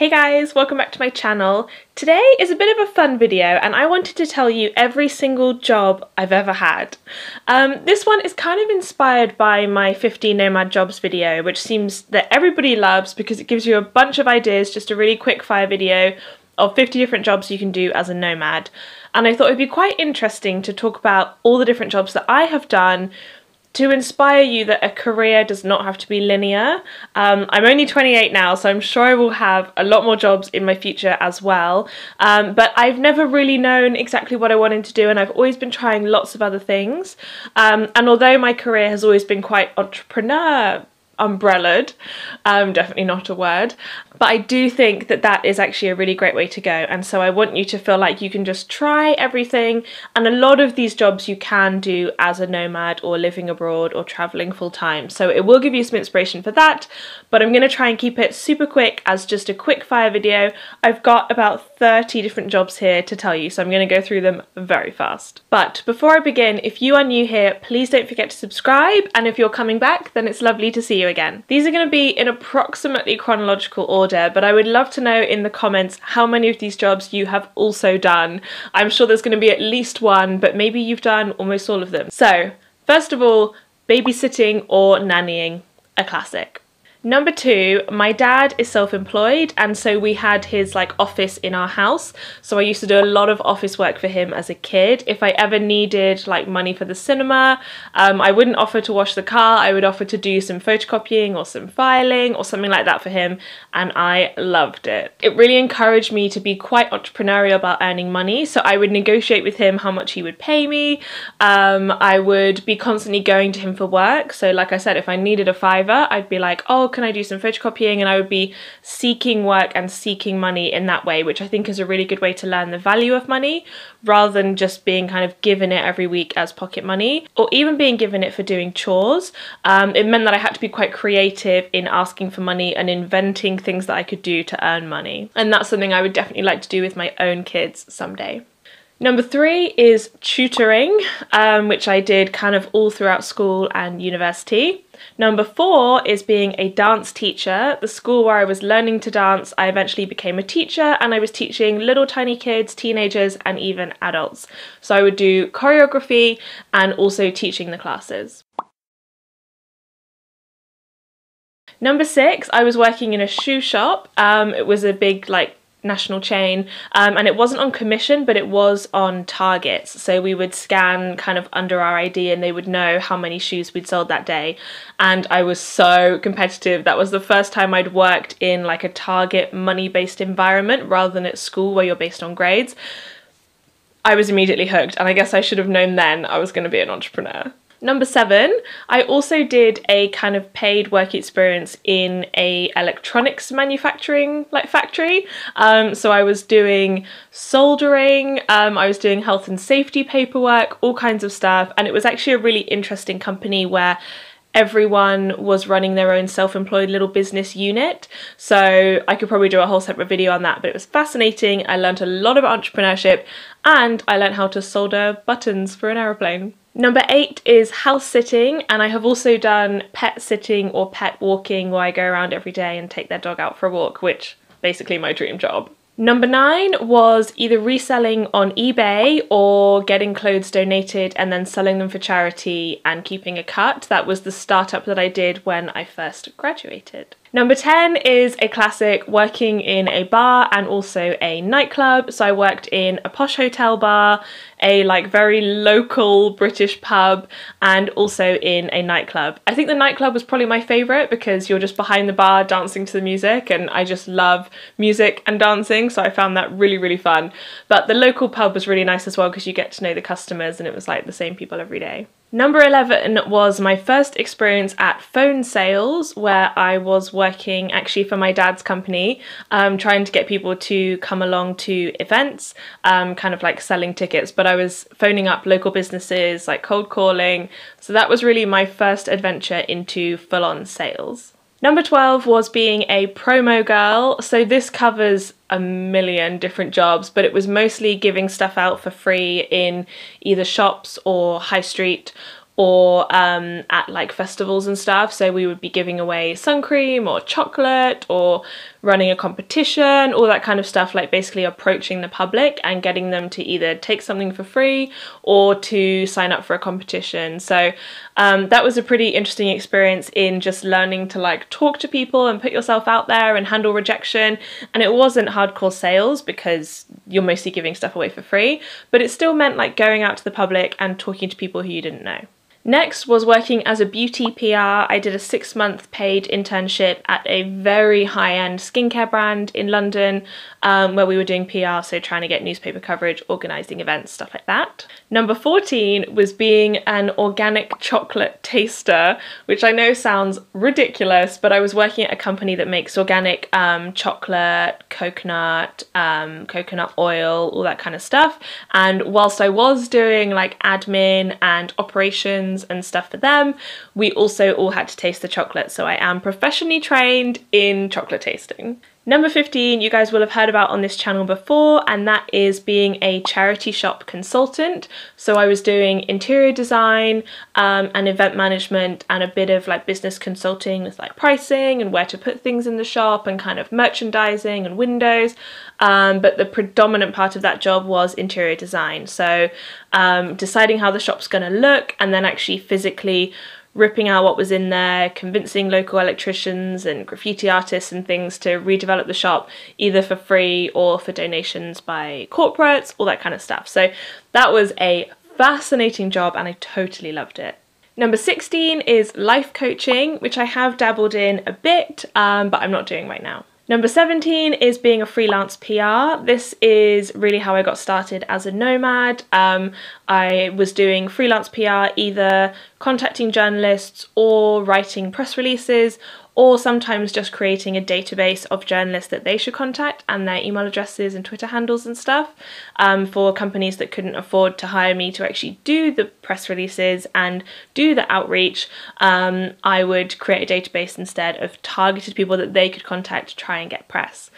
Hey guys, welcome back to my channel. Today is a bit of a fun video and I wanted to tell you every single job I've ever had. This one is kind of inspired by my 50 nomad jobs video, which seems that everybody loves because it gives you a bunch of ideas, just a really quick fire video of 50 different jobs you can do as a nomad. And I thought it'd be quite interesting to talk about all the different jobs that I have done to inspire you that a career does not have to be linear. I'm only 28 now, so I'm sure I will have a lot more jobs in my future as well. But I've never really known exactly what I wanted to do, and I've always been trying lots of other things. And although my career has always been quite entrepreneur umbrellaed, definitely not a word, but I do think that that is actually a really great way to go, and so I want you to feel like you can just try everything, and a lot of these jobs you can do as a nomad or living abroad or traveling full time, so it will give you some inspiration for that, but I'm going to try and keep it super quick as just a quick fire video. I've got about 30 different jobs here to tell you, so I'm going to go through them very fast. But before I begin, if you are new here, please don't forget to subscribe, and if you're coming back, then it's lovely to see you again. These are going to be in approximately chronological order, but I would love to know in the comments how many of these jobs you have also done. I'm sure there's going to be at least one, but maybe you've done almost all of them. So, first of all, babysitting or nannying, a classic. Number 2, my dad is self-employed, and so we had his office in our house, so I used to do a lot of office work for him as a kid. If I ever needed money for the cinema, I wouldn't offer to wash the car, I would offer to do some photocopying or some filing or something like that for him, and I loved it. It really encouraged me to be quite entrepreneurial about earning money, so I would negotiate with him how much he would pay me. I would be constantly going to him for work, so like I said, if I needed a fiver, I'd be like, oh, can I do some photocopying? And I would be seeking work and seeking money in that way, which I think is a really good way to learn the value of money rather than just being kind of given it every week as pocket money, or even being given it for doing chores. It meant that I had to be quite creative in asking for money and inventing things that I could do to earn money, and that's something I would definitely like to do with my own kids someday. Number 3 is tutoring, which I did kind of all throughout school and university. Number 4 is being a dance teacher. The school where I was learning to dance, I eventually became a teacher, and I was teaching little tiny kids, teenagers, and even adults. So I would do choreography and also teaching the classes. Number 6, I was working in a shoe shop. It was a big national chain, and it wasn't on commission, but it was on targets, so we would scan kind of under our ID and they would know how many shoes we'd sold that day, and I was so competitive. That was the first time I'd worked in a target money-based environment rather than at school where you're based on grades. I was immediately hooked, and I guess I should have known then I was going to be an entrepreneur. Number 7, I also did a kind of paid work experience in a electronics manufacturing factory. So I was doing soldering, I was doing health and safety paperwork, all kinds of stuff, and it was actually a really interesting company where everyone was running their own self-employed little business unit, so I could probably do a whole separate video on that, but it was fascinating. I learned a lot about entrepreneurship, and I learned how to solder buttons for an aeroplane. Number 8 is house sitting, and I have also done pet sitting or pet walking, where I go around every day and take their dog out for a walk, which is basically my dream job. Number 9 was either reselling on eBay or getting clothes donated and then selling them for charity and keeping a cut. That was the startup that I did when I first graduated. Number 10 is a classic, working in a bar and also a nightclub. So I worked in a posh hotel bar, a very local British pub, and also in a nightclub. I think the nightclub was probably my favourite because you're just behind the bar dancing to the music, and I just love music and dancing, so I found that really, really fun. But the local pub was really nice as well because you get to know the customers and it was the same people every day. Number 11 was my first experience at phone sales, where I was working actually for my dad's company, trying to get people to come along to events, kind of selling tickets, but I was phoning up local businesses, cold calling, so that was really my first adventure into full-on sales. Number 12 was being a promo girl, so this covers a million different jobs, but it was mostly giving stuff out for free in either shops or high street or at festivals and stuff. So we would be giving away sun cream or chocolate or running a competition, all that kind of stuff, like basically approaching the public and getting them to either take something for free or to sign up for a competition. So that was a pretty interesting experience in just learning to like talk to people and put yourself out there and handle rejection. And it wasn't hardcore sales because you're mostly giving stuff away for free, but it still meant like going out to the public and talking to people who you didn't know. Next was working as a beauty PR. I did a 6-month paid internship at a very high-end skincare brand in London, where we were doing PR, so trying to get newspaper coverage, organising events, stuff like that. Number 14 was being an organic chocolate taster, which I know sounds ridiculous, but I was working at a company that makes organic chocolate, coconut oil, all that kind of stuff. And whilst I was doing like admin and operations and stuff for them, we also all had to taste the chocolate, so I am professionally trained in chocolate tasting. Number 15 you guys will have heard about on this channel before, and that is being a charity shop consultant. So I was doing interior design and event management and a bit of like business consulting with like pricing and where to put things in the shop and kind of merchandising and windows, but the predominant part of that job was interior design. So deciding how the shop's going to look and then actually physically ripping out what was in there, convincing local electricians and graffiti artists and things to redevelop the shop either for free or for donations by corporates, all that kind of stuff. So that was a fascinating job and I totally loved it. Number 16 is life coaching, which I have dabbled in a bit, but I'm not doing right now. Number 17 is being a freelance PR. This is really how I got started as a nomad. I was doing freelance PR, either contacting journalists or writing press releases, or sometimes just creating a database of journalists that they should contact and their email addresses and Twitter handles and stuff for companies that couldn't afford to hire me to actually do the press releases and do the outreach. I would create a database instead of targeted people that they could contact to try and get press.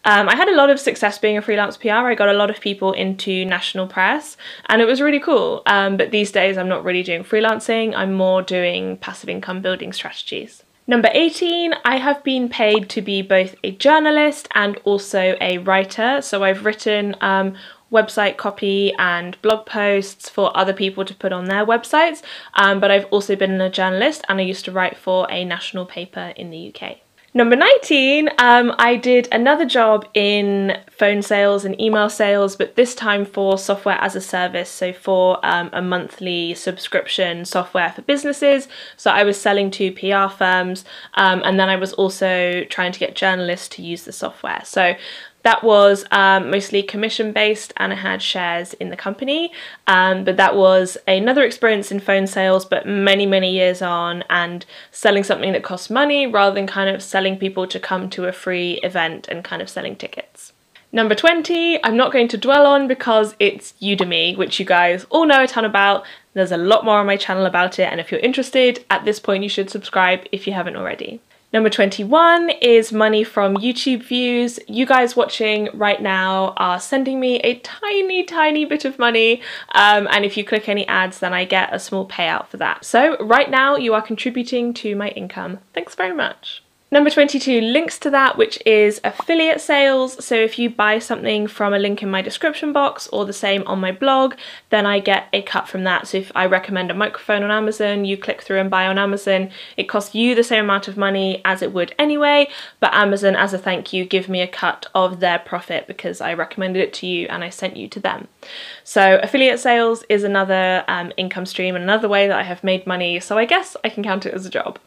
I had a lot of success being a freelance PR. I got a lot of people into national press and it was really cool. But these days I'm not really doing freelancing, I'm more doing passive income building strategies. Number 18, I have been paid to be both a journalist and also a writer. So I've written website copy and blog posts for other people to put on their websites, but I've also been a journalist and I used to write for a national paper in the UK. Number 19, I did another job in phone sales and email sales, but this time for software as a service, so for a monthly subscription software for businesses. So I was selling to PR firms, and then I was also trying to get journalists to use the software. So that was mostly commission based and I had shares in the company, but that was another experience in phone sales, but many years on, and selling something that costs money rather than kind of selling people to come to a free event and kind of selling tickets. Number 20, I'm not going to dwell on because it's Udemy, which you guys all know a ton about. There's a lot more on my channel about it, and if you're interested, at this point you should subscribe if you haven't already. Number 21 is money from YouTube views. You guys watching right now are sending me a tiny bit of money, and if you click any ads then I get a small payout for that. So right now you are contributing to my income. Thanks very much. Number 22 links to that, which is affiliate sales. So if you buy something from a link in my description box or the same on my blog, then I get a cut from that. So if I recommend a microphone on Amazon, you click through and buy on Amazon, it costs you the same amount of money as it would anyway, but Amazon, as a thank you, give me a cut of their profit because I recommended it to you and I sent you to them. So affiliate sales is another income stream and another way that I have made money, so I guess I can count it as a job.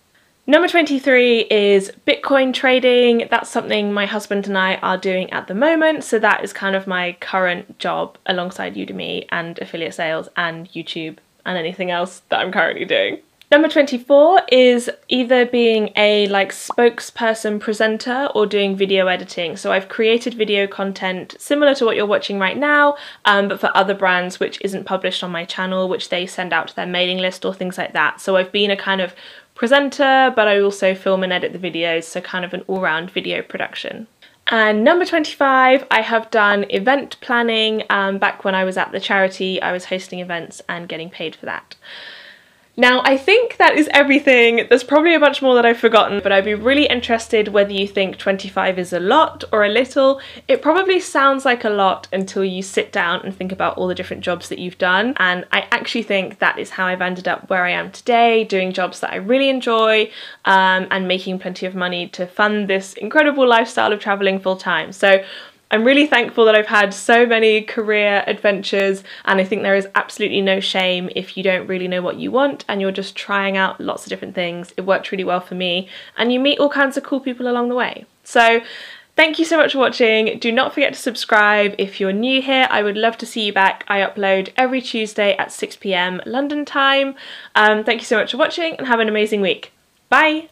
Number 23 is Bitcoin trading. That's something my husband and I are doing at the moment, so that is kind of my current job alongside Udemy and affiliate sales and YouTube and anything else that I'm currently doing. Number 24 is either being a spokesperson presenter or doing video editing. So I've created video content similar to what you're watching right now, but for other brands which isn't published on my channel, which they send out to their mailing list or things like that. So I've been a kind of presenter, but I also film and edit the videos, so kind of an all-round video production. And number 25, I have done event planning. Back when I was at the charity, I was hosting events and getting paid for that. Now, I think that is everything. There's probably a bunch more that I've forgotten, but I'd be really interested whether you think 25 is a lot or a little. It probably sounds like a lot until you sit down and think about all the different jobs that you've done, and I actually think that is how I've ended up where I am today, doing jobs that I really enjoy, and making plenty of money to fund this incredible lifestyle of traveling full time. So I'm really thankful that I've had so many career adventures, and I think there is absolutely no shame if you don't really know what you want and you're just trying out lots of different things. It worked really well for me, and you meet all kinds of cool people along the way. So thank you so much for watching. Do not forget to subscribe if you're new here. I would love to see you back. I upload every Tuesday at 6 p.m. London time. Thank you so much for watching and have an amazing week. Bye!